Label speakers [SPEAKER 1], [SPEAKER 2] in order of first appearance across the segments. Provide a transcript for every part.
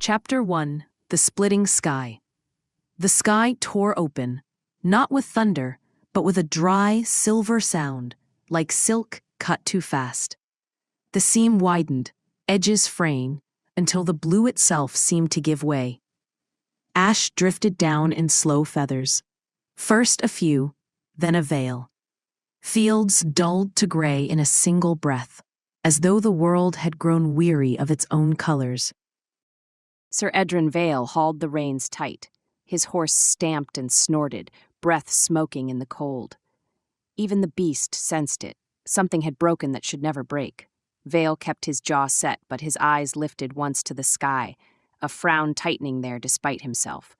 [SPEAKER 1] Chapter 1: The Splitting Sky. The sky tore open, not with thunder, but with a dry, silver sound, like silk cut too fast. The seam widened, edges fraying, until the blue itself seemed to give way. Ash drifted down in slow feathers. First a few, then a veil. Fields dulled to gray in a single breath, as though the world had grown weary of its own colors.
[SPEAKER 2] Sir Edrin Vale hauled the reins tight. His horse stamped and snorted, breath smoking in the cold. Even the beast sensed it. Something had broken that should never break. Vale kept his jaw set, but his eyes lifted once to the sky, a frown tightening there despite himself.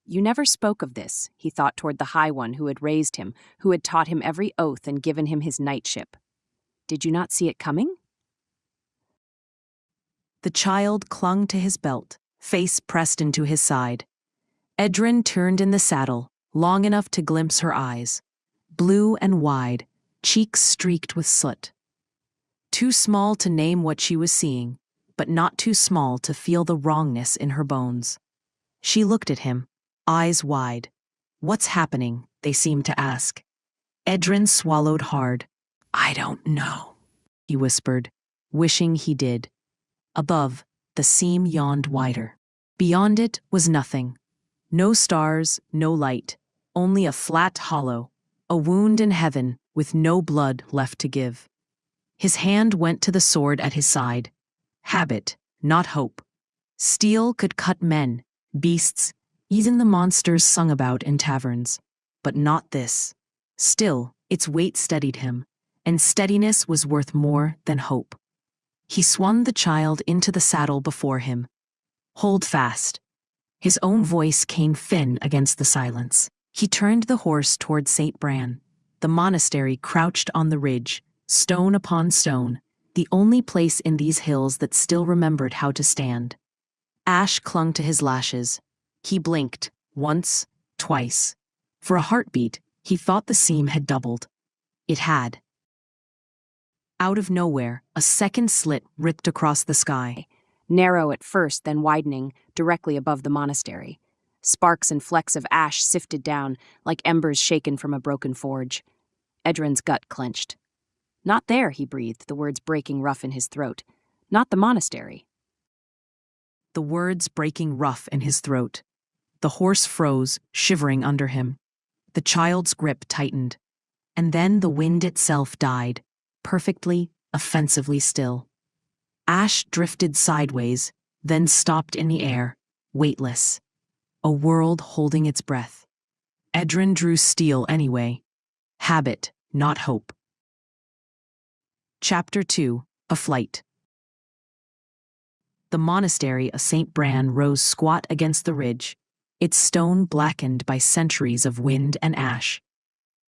[SPEAKER 2] You never spoke of this, he thought toward the High One who had raised him, who had taught him every oath and given him his knightship. Did you not see it coming?
[SPEAKER 1] The child clung to his belt, face pressed into his side. Edrin turned in the saddle, long enough to glimpse her eyes. Blue and wide, cheeks streaked with soot. Too small to name what she was seeing, but not too small to feel the wrongness in her bones. She looked at him, eyes wide. "What's happening?" they seemed to ask. Edrin swallowed hard. "I don't know," he whispered, wishing he did. Above, the seam yawned wider. Beyond it was nothing. No stars, no light, only a flat hollow, a wound in heaven with no blood left to give. His hand went to the sword at his side. Habit, not hope. Steel could cut men, beasts, even the monsters sung about in taverns. But not this. Still, its weight steadied him, and steadiness was worth more than hope. He swung the child into the saddle before him. "Hold fast." His own voice came thin against the silence. He turned the horse toward St. Bran. The monastery crouched on the ridge, stone upon stone, the only place in these hills that still remembered how to stand. Ash clung to his lashes. He blinked, once, twice. For a heartbeat, he thought the seam had doubled. It had. Out of nowhere, a second slit ripped across the sky.
[SPEAKER 2] Narrow at first, then widening, directly above the monastery. Sparks and flecks of ash sifted down, like embers shaken from a broken forge. Edrin's gut clenched. "Not there," he breathed, the words breaking rough in his throat. "Not the monastery."
[SPEAKER 1] The words breaking rough in his throat. The horse froze, shivering under him. The child's grip tightened. And then the wind itself died, perfectly, offensively still. Ash drifted sideways, then stopped in the air, weightless. A world holding its breath. Edrin drew steel anyway. Habit, not hope. Chapter 2: A Flight. The monastery of St. Bran rose squat against the ridge, its stone blackened by centuries of wind and ash.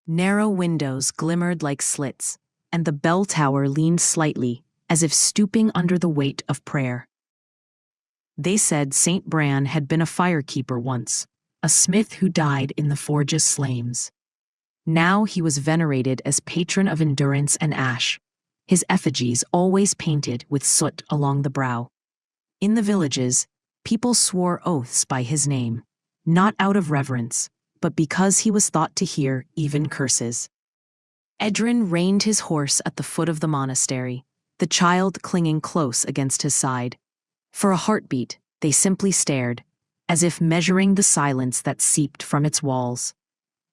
[SPEAKER 1] Narrow windows glimmered like slits, and the bell tower leaned slightly, as if stooping under the weight of prayer. They said St. Bran had been a firekeeper once, a smith who died in the forge's flames. Now he was venerated as patron of endurance and ash, his effigies always painted with soot along the brow. In the villages, people swore oaths by his name, not out of reverence, but because he was thought to hear even curses. Edrin reined his horse at the foot of the monastery, the child clinging close against his side. For a heartbeat, they simply stared, as if measuring the silence that seeped from its walls.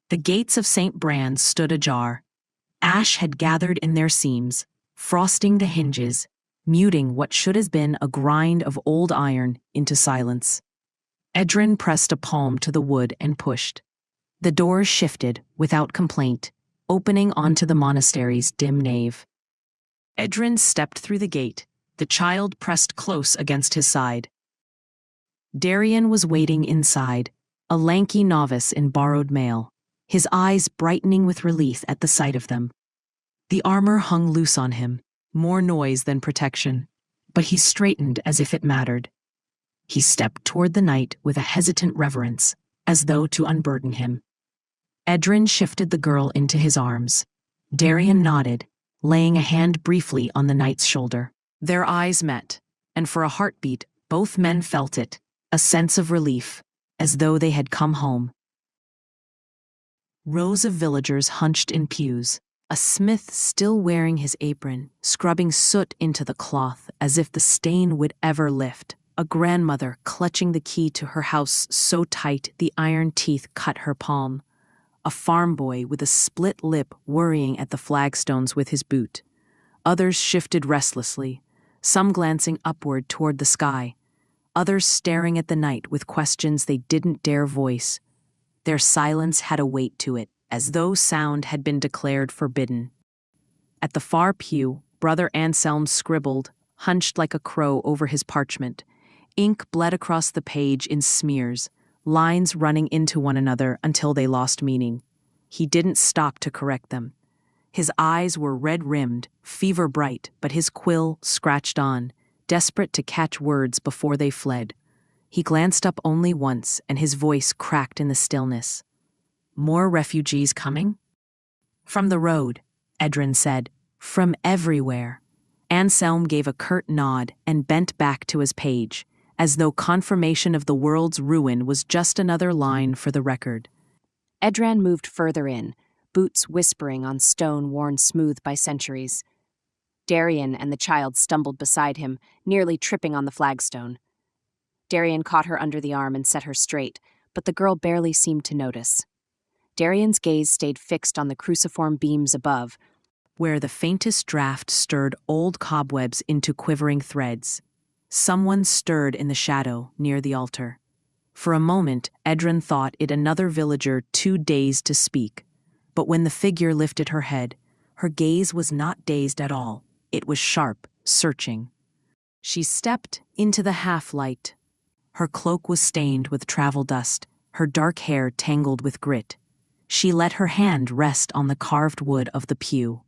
[SPEAKER 1] The gates of St. Bran stood ajar. Ash had gathered in their seams, frosting the hinges, muting what should have been a grind of old iron into silence. Edrin pressed a palm to the wood and pushed. The doors shifted, without complaint, opening onto the monastery's dim nave. Edrin stepped through the gate, the child pressed close against his side. Darian was waiting inside, a lanky novice in borrowed mail, his eyes brightening with relief at the sight of them. The armor hung loose on him, more noise than protection, but he straightened as if it mattered. He stepped toward the knight with a hesitant reverence, as though to unburden him. Edrin shifted the girl into his arms. Darian nodded, laying a hand briefly on the knight's shoulder. Their eyes met, and for a heartbeat, Both men felt it, a sense of relief, as though they had come home. Rows of villagers hunched in pews, a smith still wearing his apron, scrubbing soot into the cloth as if the stain would ever lift, a grandmother clutching the key to her house so tight the iron teeth cut her palm, a farm boy with a split lip worrying at the flagstones with his boot. Others shifted restlessly, some glancing upward toward the sky, others staring at the night with questions they didn't dare voice. Their silence had a weight to it, as though sound had been declared forbidden. At the far pew, Brother Anselm scribbled, hunched like a crow over his parchment. Ink bled across the page in smears, lines running into one another until they lost meaning. He didn't stop to correct them. His eyes were red-rimmed, fever-bright, but his quill scratched on, desperate to catch words before they fled. He glanced up only once, and his voice cracked in the stillness. "More refugees coming?" "From the road," Edrin said. "From everywhere." Anselm gave a curt nod and bent back to his page, as though confirmation of the world's ruin was just another line for the record.
[SPEAKER 2] Edran moved further in, boots whispering on stone worn smooth by centuries. Darian and the child stumbled beside him, nearly tripping on the flagstone. Darian caught her under the arm and set her straight, but the girl barely seemed to notice. Darian's gaze stayed fixed on the cruciform beams above,
[SPEAKER 1] where the faintest draft stirred old cobwebs into quivering threads. Someone stirred in the shadow near the altar. For a moment, Edrin thought it another villager too dazed to speak, but when the figure lifted her head, her gaze was not dazed at all. It was sharp, searching. She stepped into the half-light. Her cloak was stained with travel dust, her dark hair tangled with grit. She let her hand rest on the carved wood of the pew,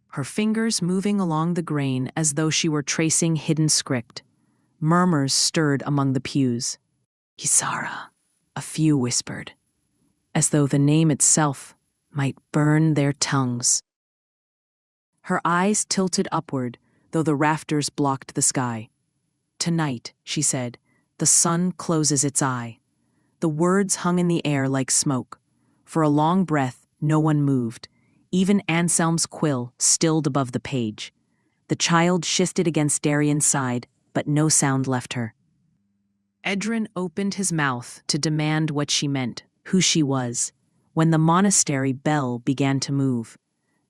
[SPEAKER 1] her fingers moving along the grain as though she were tracing hidden script. Murmurs stirred among the pews. "Kisara," a few whispered, as though the name itself might burn their tongues. Her eyes tilted upward, though the rafters blocked the sky. "Tonight," she said, "the sun closes its eye." The words hung in the air like smoke. For a long breath, no one moved. Even Anselm's quill stilled above the page. The child shifted against Darian's side, but no sound left her. Edrin opened his mouth to demand what she meant, who she was, when the monastery bell began to move.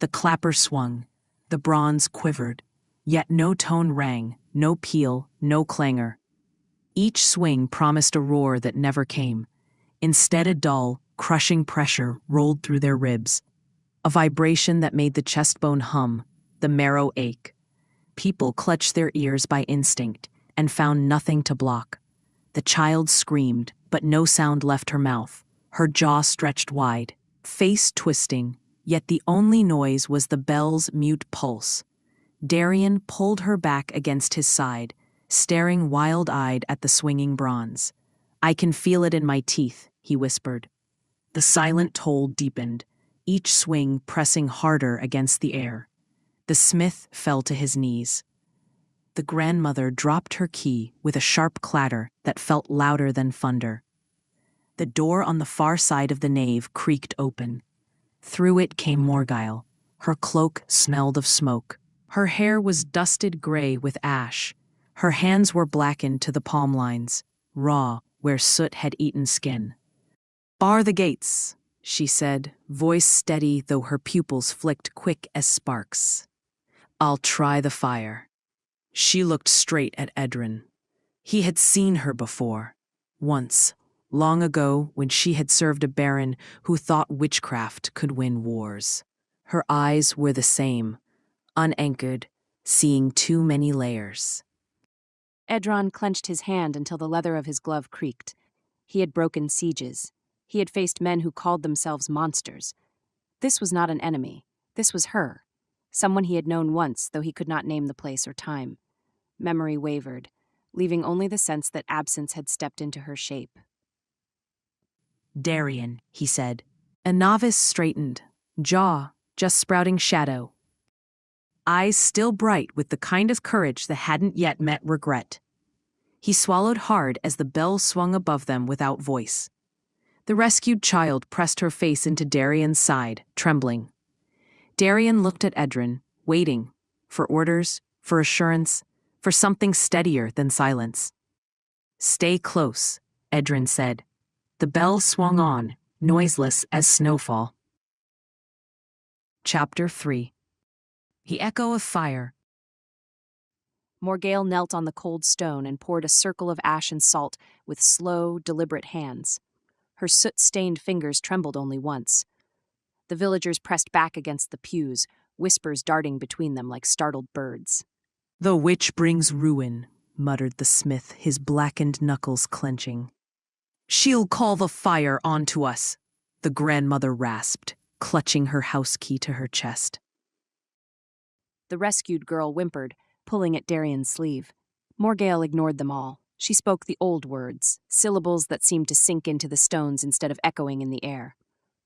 [SPEAKER 1] The clapper swung. The bronze quivered. Yet no tone rang, no peal, no clangor. Each swing promised a roar that never came. Instead, a dull, crushing pressure rolled through their ribs. A vibration that made the chestbone hum, the marrow ache. People clutched their ears by instinct and found nothing to block. The child screamed, but no sound left her mouth. Her jaw stretched wide, face twisting, yet the only noise was the bell's mute pulse. Darian pulled her back against his side, staring wild-eyed at the swinging bronze. "I can feel it in my teeth," he whispered. The silent toll deepened, each swing pressing harder against the air. The smith fell to his knees. The grandmother dropped her key with a sharp clatter that felt louder than thunder. The door on the far side of the nave creaked open. Through it came Morgile. Her cloak smelled of smoke. Her hair was dusted gray with ash. Her hands were blackened to the palm lines, raw where soot had eaten skin. "Bar the gates," she said, voice steady though her pupils flicked quick as sparks. "I'll try the fire." She looked straight at Edrin. He had seen her before, once, long ago when she had served a baron who thought witchcraft could win wars. Her eyes were the same, unanchored, seeing too many layers.
[SPEAKER 2] Edron clenched his hand until the leather of his glove creaked. He had broken sieges. He had faced men who called themselves monsters. This was not an enemy. This was her. Someone he had known once, though he could not name the place or time. Memory wavered, leaving only the sense that absence had stepped into her shape.
[SPEAKER 1] "Darian," he said. A novice straightened, jaw just sprouting shadow. Eyes still bright with the kind of courage that hadn't yet met regret. He swallowed hard as the bell swung above them without voice. The rescued child pressed her face into Darian's side, trembling. Darian looked at Edrin, waiting, for orders, for assurance, for something steadier than silence. "Stay close," Edrin said. The bell swung on, noiseless as snowfall. Chapter 3. The Echo of Fire.
[SPEAKER 2] Morgale knelt on the cold stone and poured a circle of ash and salt with slow, deliberate hands. Her soot-stained fingers trembled only once. The villagers pressed back against the pews, whispers darting between them like startled birds.
[SPEAKER 1] "The witch brings ruin," muttered the smith, his blackened knuckles clenching. "She'll call the fire onto us," the grandmother rasped, clutching her house key to her chest.
[SPEAKER 2] The rescued girl whimpered, pulling at Darian's sleeve. Morgale ignored them all. She spoke the old words, syllables that seemed to sink into the stones instead of echoing in the air.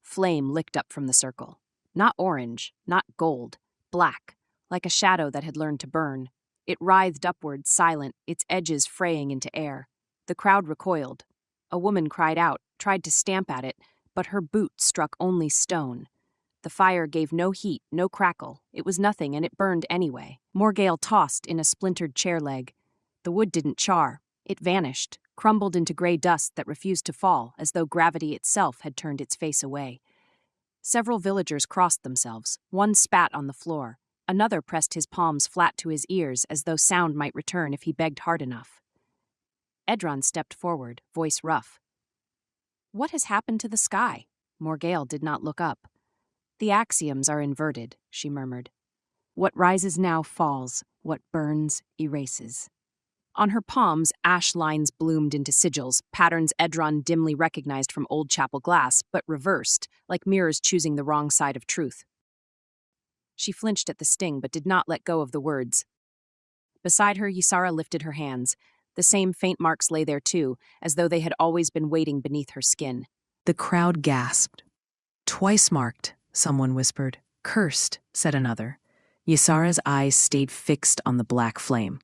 [SPEAKER 2] Flame licked up from the circle. Not orange, not gold, black, like a shadow that had learned to burn. It writhed upward, silent, its edges fraying into air. The crowd recoiled. A woman cried out, tried to stamp at it, but her boot struck only stone. The fire gave no heat, no crackle. It was nothing, and it burned anyway. Morgale tossed in a splintered chair leg. The wood didn't char. It vanished, crumbled into gray dust that refused to fall, as though gravity itself had turned its face away. Several villagers crossed themselves. One spat on the floor. Another pressed his palms flat to his ears, as though sound might return if he begged hard enough. Edron stepped forward, voice rough. "What has happened to the sky?" Morgale did not look up. "The axioms are inverted," she murmured. "What rises now falls, what burns erases." On her palms, ash lines bloomed into sigils, patterns Edron dimly recognized from old chapel glass, but reversed, like mirrors choosing the wrong side of truth. She flinched at the sting, but did not let go of the words. Beside her, Ysara lifted her hands. The same faint marks lay there too, as though they had always been waiting beneath her skin.
[SPEAKER 1] The crowd gasped. "Twice marked," someone whispered. "Cursed," said another. Ysara's eyes stayed fixed on the black flame.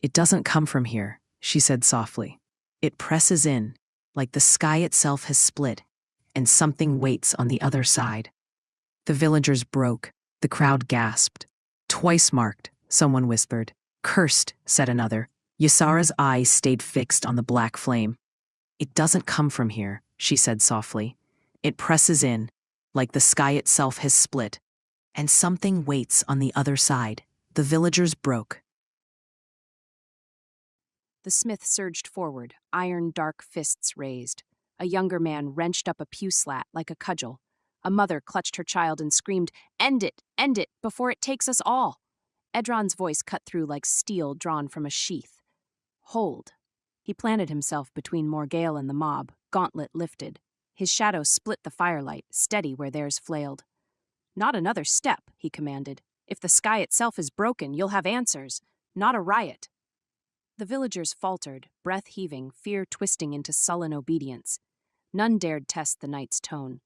[SPEAKER 1] "It doesn't come from here," she said softly. "It presses in, like the sky itself has split, and something waits on the other side." The villagers broke. The crowd gasped. "Twice marked," someone whispered. "Cursed," said another. Ysara's eyes stayed fixed on the black flame. "It doesn't come from here," she said softly. "It presses in, like the sky itself has split, and something waits on the other side." The villagers broke.
[SPEAKER 2] The smith surged forward, iron dark fists raised. A younger man wrenched up a pew slat like a cudgel. A mother clutched her child and screamed, end it, before it takes us all." Edron's voice cut through like steel drawn from a sheath. "Hold." He planted himself between Morgale and the mob, gauntlet lifted. His shadow split the firelight, steady where theirs flailed. "Not another step," he commanded. "If the sky itself is broken, you'll have answers. Not a riot." The villagers faltered, breath heaving, fear twisting into sullen obedience. None dared test the knight's tone.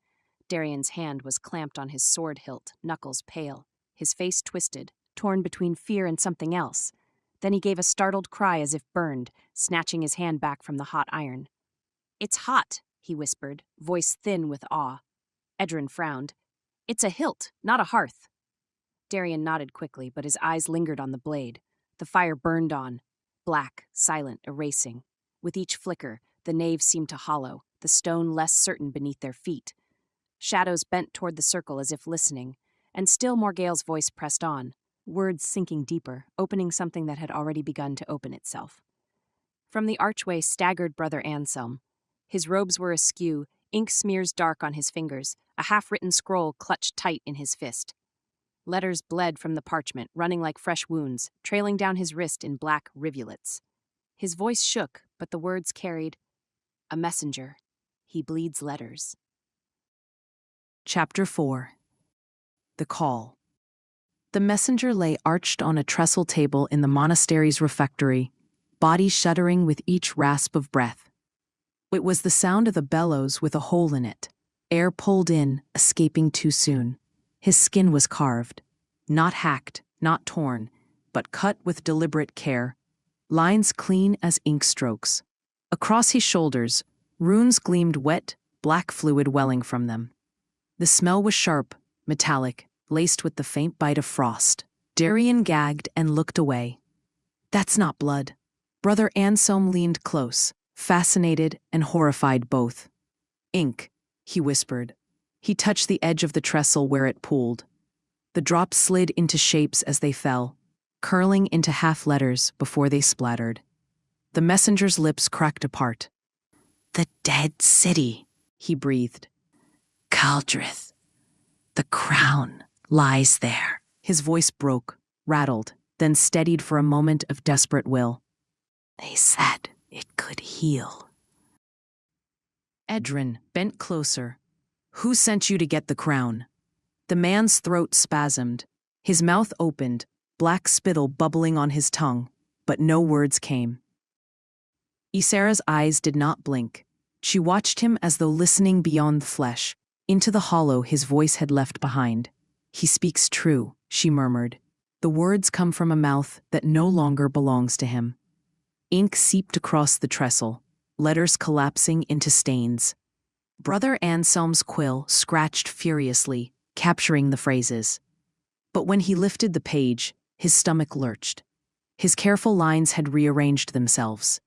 [SPEAKER 2] Darian's hand was clamped on his sword hilt, knuckles pale. His face twisted, torn between fear and something else. Then he gave a startled cry as if burned, snatching his hand back from the hot iron. "It's hot," he whispered, voice thin with awe. Edrin frowned. "It's a hilt, not a hearth." Darian nodded quickly, but his eyes lingered on the blade. The fire burned on. Black, silent, erasing. With each flicker, the nave seemed to hollow, the stone less certain beneath their feet. Shadows bent toward the circle as if listening, and still Morgale's voice pressed on, words sinking deeper, opening something that had already begun to open itself. From the archway staggered Brother Anselm. His robes were askew, ink smears dark on his fingers, a half-written scroll clutched tight in his fist. Letters bled from the parchment, running like fresh wounds, trailing down his wrist in black rivulets. His voice shook, but the words carried, "A messenger. He bleeds letters."
[SPEAKER 1] Chapter 4. The Call. The messenger lay arched on a trestle table in the monastery's refectory, body shuddering with each rasp of breath. It was the sound of the bellows with a hole in it, air pulled in, escaping too soon. His skin was carved, not hacked, not torn, but cut with deliberate care. lines clean as ink strokes. Across his shoulders, runes gleamed wet, black fluid welling from them. The smell was sharp, metallic, laced with the faint bite of frost. Darian gagged and looked away. "That's not blood." Brother Anselm leaned close, fascinated and horrified both. "Ink," he whispered. He touched the edge of the trestle where it pooled. The drops slid into shapes as they fell, curling into half letters before they splattered. The messenger's lips cracked apart. "The dead city," he breathed. "Caldrith. The crown lies there." His voice broke, rattled, then steadied for a moment of desperate will. "They said it could heal." Edrin bent closer. "Who sent you to get the crown?" The man's throat spasmed. His mouth opened, black spittle bubbling on his tongue, but no words came. Ysera's eyes did not blink. She watched him as though listening beyond the flesh, into the hollow his voice had left behind. "He speaks true," she murmured. "The words come from a mouth that no longer belongs to him." Ink seeped across the trestle, letters collapsing into stains. Brother Anselm's quill scratched furiously, capturing the phrases. But when he lifted the page, his stomach lurched. His careful lines had rearranged themselves.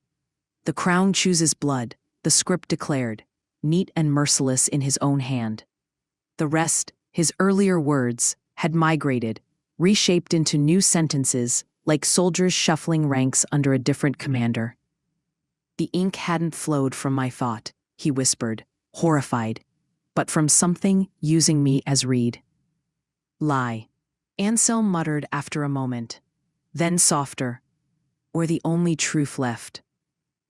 [SPEAKER 1] "The crown chooses blood," the script declared, neat and merciless in his own hand. The rest, his earlier words, had migrated, reshaped into new sentences, like soldiers shuffling ranks under a different commander. "The ink hadn't flowed from my thought," he whispered, horrified, "but from something using me as reed." "Lie," Anselm muttered after a moment. Then softer. "Or the only truth left."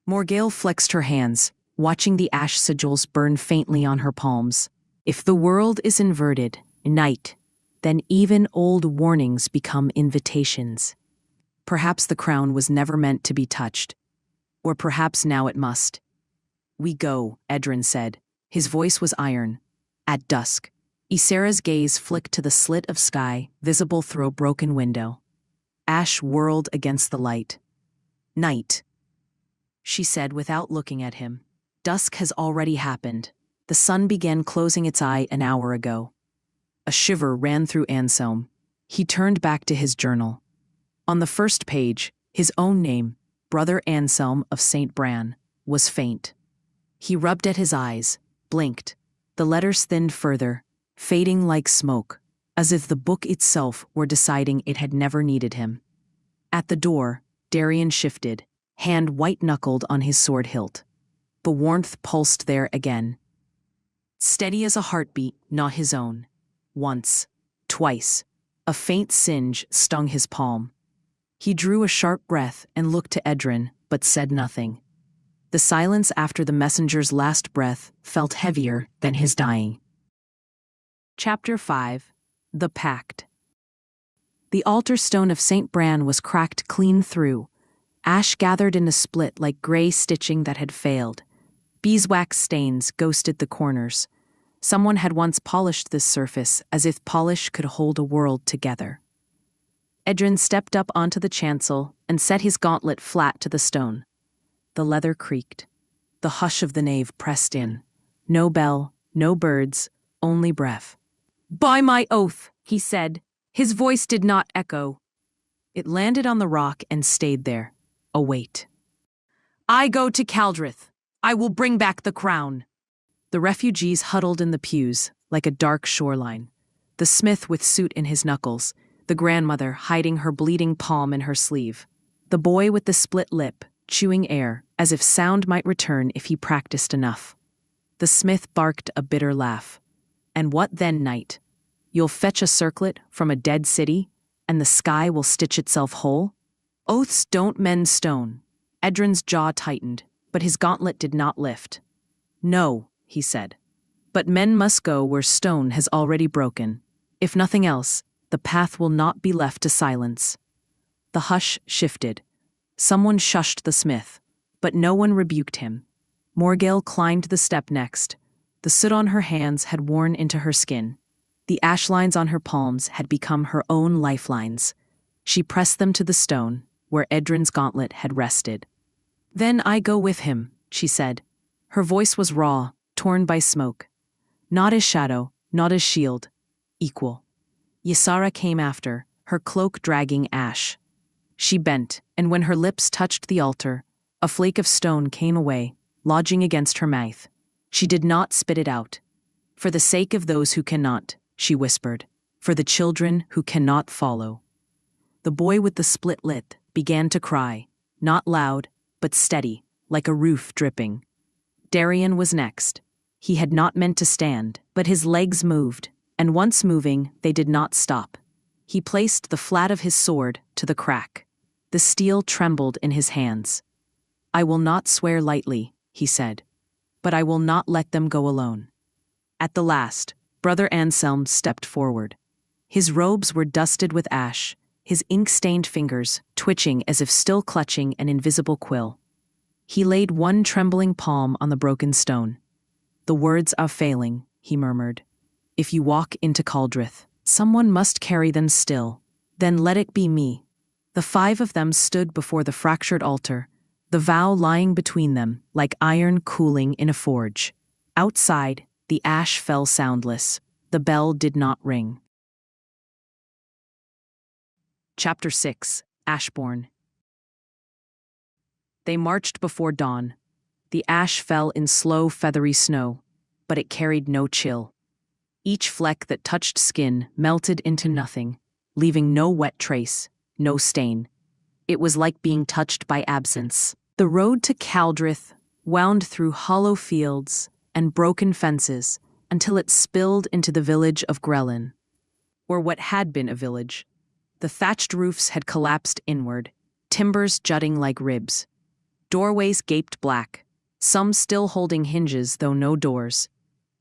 [SPEAKER 1] Morgale flexed her hands, watching the ash sigils burn faintly on her palms. "If the world is inverted, night, then even old warnings become invitations." Perhaps the crown was never meant to be touched. Or perhaps now it must. "We go," Edrin said. His voice was iron. At dusk, Ysera's gaze flicked to the slit of sky visible through a broken window. Ash whirled against the light. "Night," she said without looking at him. "Dusk has already happened. The sun began closing its eye an hour ago." A shiver ran through Anselm. He turned back to his journal. On the first page, his own name, Brother Anselm of St. Bran, was faint. He rubbed at his eyes, blinked. The letters thinned further, fading like smoke, as if the book itself were deciding it had never needed him. At the door, Darian shifted, hand white-knuckled on his sword hilt. The warmth pulsed there again. Steady as a heartbeat, not his own. Once, twice, a faint singe stung his palm. He drew a sharp breath and looked to Edrin, but said nothing. The silence after the messenger's last breath felt heavier than his dying. Chapter 5. The Pact. The altar stone of St. Bran was cracked clean through. Ash gathered in a split like gray stitching that had failed. Beeswax stains ghosted the corners. Someone had once polished this surface as if polish could hold a world together. Edrin stepped up onto the chancel and set his gauntlet flat to the stone. The leather creaked. The hush of the nave pressed in. No bell, no birds, only breath. "By my oath," he said. His voice did not echo. It landed on the rock and stayed there, a weight. "I go to Caldrith. I will bring back the crown." The refugees huddled in the pews, like a dark shoreline. The smith with soot in his knuckles, the grandmother hiding her bleeding palm in her sleeve, the boy with the split lip, chewing air, as if sound might return if he practiced enough. The smith barked a bitter laugh. "And what then, knight? You'll fetch a circlet from a dead city, and the sky will stitch itself whole? Oaths don't mend stone." Edrin's jaw tightened, but his gauntlet did not lift. "No," he said. "But men must go where stone has already broken. If nothing else, the path will not be left to silence." The hush shifted. Someone shushed the smith, but no one rebuked him. Morgale climbed the step next. The soot on her hands had worn into her skin. The ash lines on her palms had become her own lifelines. She pressed them to the stone, where Edrin's gauntlet had rested. "Then I go with him," she said. Her voice was raw, torn by smoke. "Not as shadow, not as shield. Equal." Ysara came after, her cloak dragging ash. She bent, and when her lips touched the altar, a flake of stone came away, lodging against her mouth. She did not spit it out. "For the sake of those who cannot," she whispered, "for the children who cannot follow." The boy with the split lip began to cry, not loud, but steady, like a roof dripping. Darian was next. He had not meant to stand, but his legs moved, and once moving, they did not stop. He placed the flat of his sword to the crack. The steel trembled in his hands. "I will not swear lightly," he said, "but I will not let them go alone." At the last, Brother Anselm stepped forward. His robes were dusted with ash, his ink-stained fingers twitching as if still clutching an invisible quill. He laid one trembling palm on the broken stone. "The words are failing," he murmured. "If you walk into Caldrith, someone must carry them still. Then let it be me." The 5 of them stood before the fractured altar, the vow lying between them like iron cooling in a forge. Outside, the ash fell soundless. The bell did not ring. Chapter 6. Ashbourne. They marched before dawn. The ash fell in slow, feathery snow, but it carried no chill. Each fleck that touched skin melted into nothing, leaving no wet trace, no stain. It was like being touched by absence. The road to Caldrith wound through hollow fields and broken fences until it spilled into the village of Grellin, or what had been a village. The thatched roofs had collapsed inward, timbers jutting like ribs. Doorways gaped black, some still holding hinges though no doors.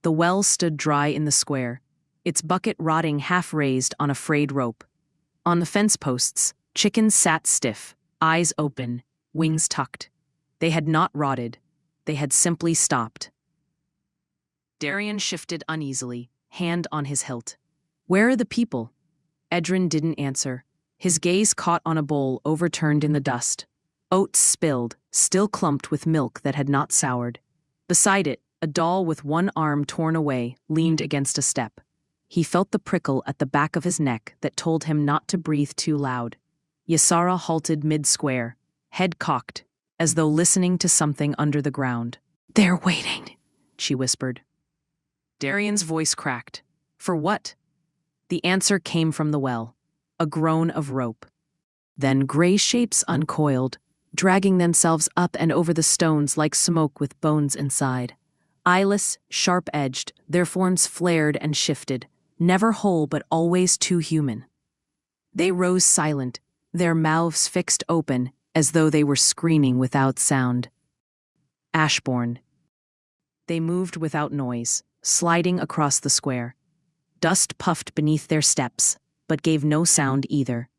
[SPEAKER 1] The well stood dry in the square, its bucket rotting half-raised on a frayed rope. On the fence posts, chickens sat stiff, eyes open, wings tucked. They had not rotted, they had simply stopped. Darian shifted uneasily, hand on his hilt. "Where are the people?" Edrin didn't answer. His gaze caught on a bowl overturned in the dust. Oats spilled, still clumped with milk that had not soured. Beside it, a doll with one arm torn away leaned against a step. He felt the prickle at the back of his neck that told him not to breathe too loud. Ysara halted mid-square, head cocked, as though listening to something under the ground. "They're waiting," she whispered. Darian's voice cracked. "For what?" The answer came from the well, a groan of rope. Then gray shapes uncoiled, dragging themselves up and over the stones like smoke with bones inside. Eyeless, sharp-edged, their forms flared and shifted, never whole but always too human. They rose silent, their mouths fixed open, as though they were screaming without sound. Ashbourne. They moved without noise, sliding across the square. Dust puffed beneath their steps, but gave no sound either.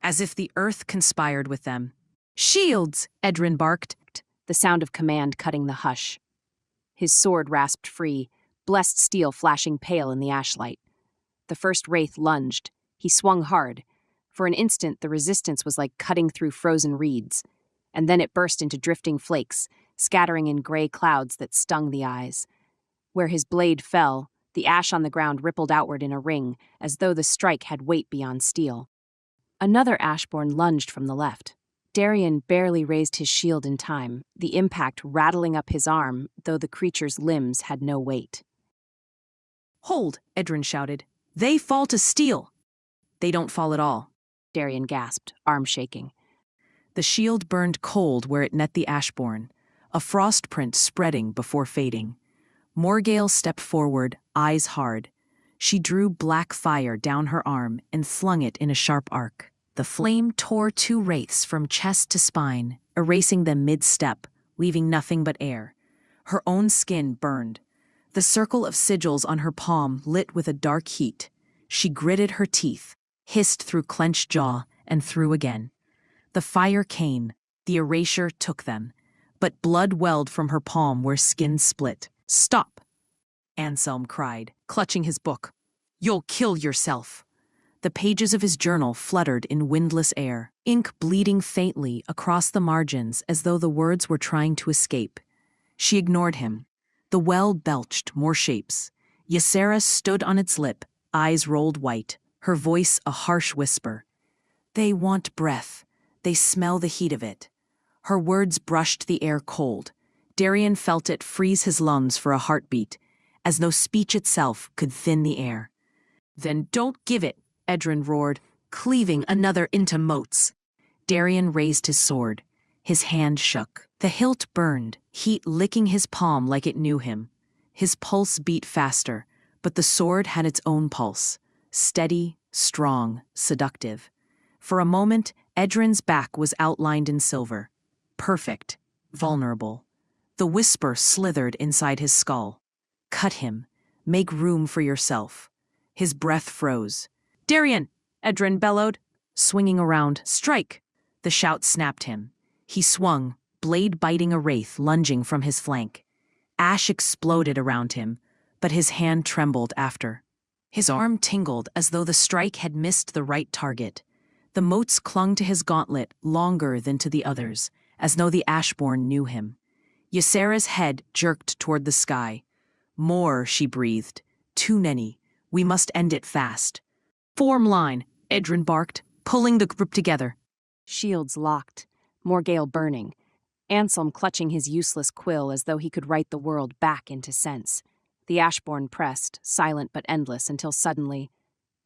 [SPEAKER 1] As if the earth conspired with them. "Shields!" Edrin barked, the sound of command cutting the hush. His sword rasped free, blessed steel flashing pale in the ashlight. The first wraith lunged. He swung hard. For an instant, the resistance was like cutting through frozen reeds, and then it burst into drifting flakes, scattering in gray clouds that stung the eyes. Where his blade fell, the ash on the ground rippled outward in a ring, as though the strike had weight beyond steel. Another Ashbourne lunged from the left. Darian barely raised his shield in time, the impact rattling up his arm, though the creature's limbs had no weight. "Hold!" Edrin shouted. "They fall to steel!" "They don't fall at all," Darian gasped, arm shaking. The shield burned cold where it met the Ashbourne, a frost print spreading before fading. Morgale stepped forward, eyes hard. She drew black fire down her arm and flung it in a sharp arc. The flame tore 2 wraiths from chest to spine, erasing them mid-step, leaving nothing but air. Her own skin burned. The circle of sigils on her palm lit with a dark heat. She gritted her teeth, hissed through clenched jaw, and through again. The fire came, the erasure took them, but blood welled from her palm where skin split. "Stop!" Anselm cried, clutching his book. "You'll kill yourself." The pages of his journal fluttered in windless air, ink bleeding faintly across the margins as though the words were trying to escape. She ignored him. The well belched more shapes. Ysera stood on its lip, eyes rolled white, her voice a harsh whisper. They want breath. They smell the heat of it. Her words brushed the air cold. Darian felt it freeze his lungs for a heartbeat, as though speech itself could thin the air. Then don't give it, Edrin roared, cleaving another into motes. Darian raised his sword. His hand shook. The hilt burned, heat licking his palm like it knew him. His pulse beat faster, but the sword had its own pulse. Steady, strong, seductive. For a moment, Edrin's back was outlined in silver. Perfect, vulnerable. The whisper slithered inside his skull. Cut him. Make room for yourself. His breath froze. Darian! Edrin bellowed. Swinging around, strike! The shout snapped him. He swung, blade biting a wraith lunging from his flank. Ash exploded around him, but his hand trembled after. His arm tingled as though the strike had missed the right target. The motes clung to his gauntlet longer than to the others, as though the Ashborn knew him. Ysera's head jerked toward the sky. More, she breathed. Too many. We must end it fast. Form line, Edrin barked, pulling the group together.
[SPEAKER 2] Shields locked, Morgale burning, Anselm clutching his useless quill as though he could write the world back into sense. The Ashborn pressed, silent but endless, until suddenly,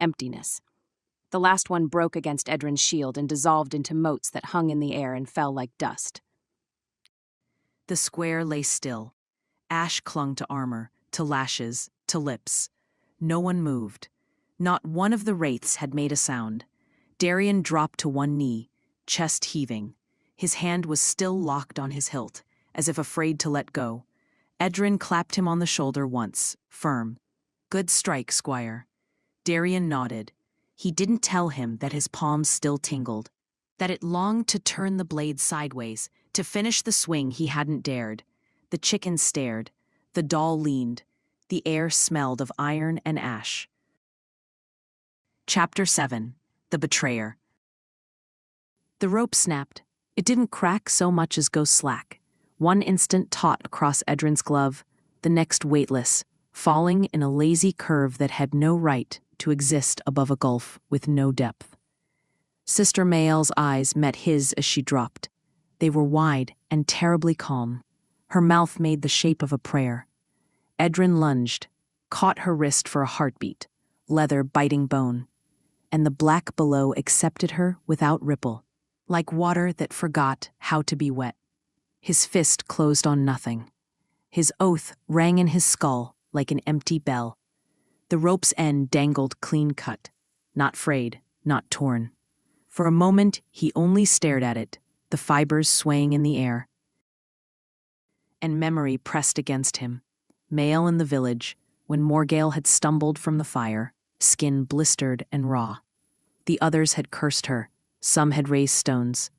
[SPEAKER 2] emptiness. The last one broke against Edrin's shield and dissolved into motes that hung in the air and fell like dust.
[SPEAKER 1] The square lay still. Ash clung to armor, to lashes, to lips. No one moved. Not one of the wraiths had made a sound. Darian dropped to one knee, chest heaving. His hand was still locked on his hilt, as if afraid to let go. Edrin clapped him on the shoulder once, firm. Good strike, squire. Darian nodded. He didn't tell him that his palms still tingled, that it longed to turn the blade sideways, to finish the swing he hadn't dared. The chicken stared. The doll leaned. The air smelled of iron and ash. Chapter 7. The Betrayer. The rope snapped. It didn't crack so much as go slack. One instant taut across Edrin's glove, the next weightless, falling in a lazy curve that had no right to exist above a gulf with no depth. Sister Mael's eyes met his as she dropped. They were wide and terribly calm. Her mouth made the shape of a prayer. Edrin lunged, caught her wrist for a heartbeat, leather biting bone, and the black below accepted her without ripple, like water that forgot how to be wet. His fist closed on nothing. His oath rang in his skull like an empty bell. The rope's end dangled clean-cut, not frayed, not torn. For a moment he only stared at it, the fibers swaying in the air. And memory pressed against him. Mael in the village, when Morgale had stumbled from the fire, skin blistered and raw. The others had cursed her, some had raised stones.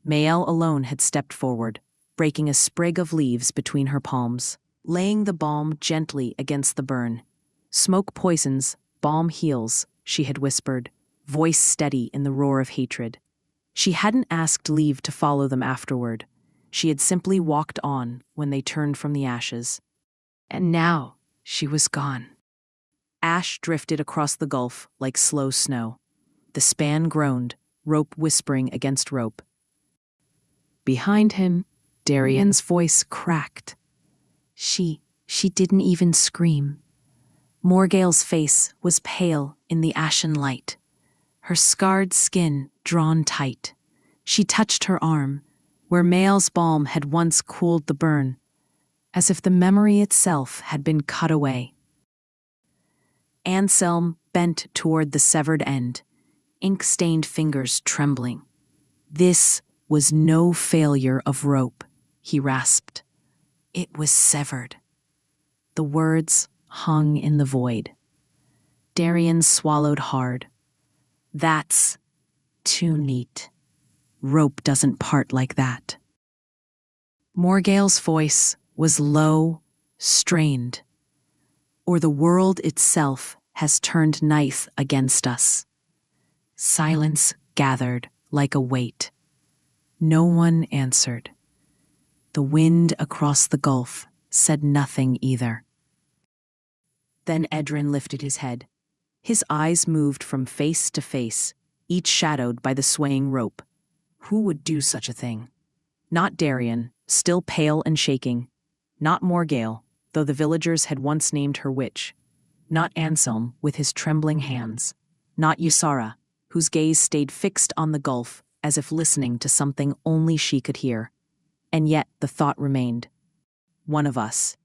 [SPEAKER 1] Mael alone had stepped forward, breaking a sprig of leaves between her palms, laying the balm gently against the burn. Smoke poisons, balm heals, she had whispered, voice steady in the roar of hatred. She hadn't asked leave to follow them afterward. She had simply walked on when they turned from the ashes. And now she was gone. Ash drifted across the gulf like slow snow. The span groaned, rope whispering against rope. Behind him, Darian's voice cracked. She didn't even scream. Morgale's face was pale in the ashen light, her scarred skin drawn tight. She touched her arm, where Mael's balm had once cooled the burn, as if the memory itself had been cut away. Anselm bent toward the severed end, ink-stained fingers trembling. This was no failure of rope, he rasped. It was severed. The words hung in the void. Darian swallowed hard. That's too neat. Rope doesn't part like that. Morgale's voice was low, strained. Or the world itself has turned knife against us. Silence gathered like a weight. No one answered. The wind across the gulf said nothing either. Then Edrin lifted his head. His eyes moved from face to face, each shadowed by the swaying rope. Who would do such a thing? Not Darian, still pale and shaking. Not Morgale, though the villagers had once named her witch. Not Anselm, with his trembling hands. Not Ysara, whose gaze stayed fixed on the gulf, as if listening to something only she could hear. And yet the thought remained. One of us.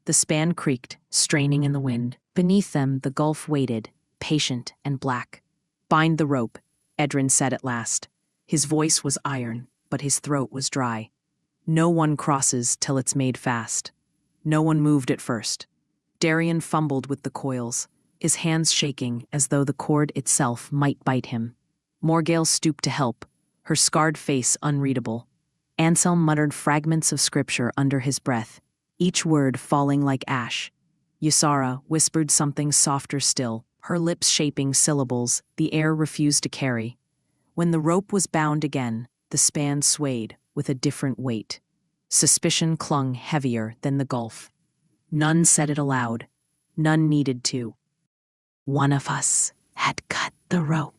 [SPEAKER 1] The span creaked, straining in the wind. Beneath them the gulf waited, patient and black. "Bind the rope," Edrin said at last. His voice was iron, but his throat was dry. "No one crosses till it's made fast." No one moved at first. Darian fumbled with the coils, his hands shaking as though the cord itself might bite him. Morgale stooped to help, her scarred face unreadable. Anselm muttered fragments of scripture under his breath, each word falling like ash. Ysara whispered something softer still, her lips shaping syllables the air refused to carry. When the rope was bound again, the span swayed with a different weight. Suspicion clung heavier than the gulf. None said it aloud. None needed to. One of us had cut the rope.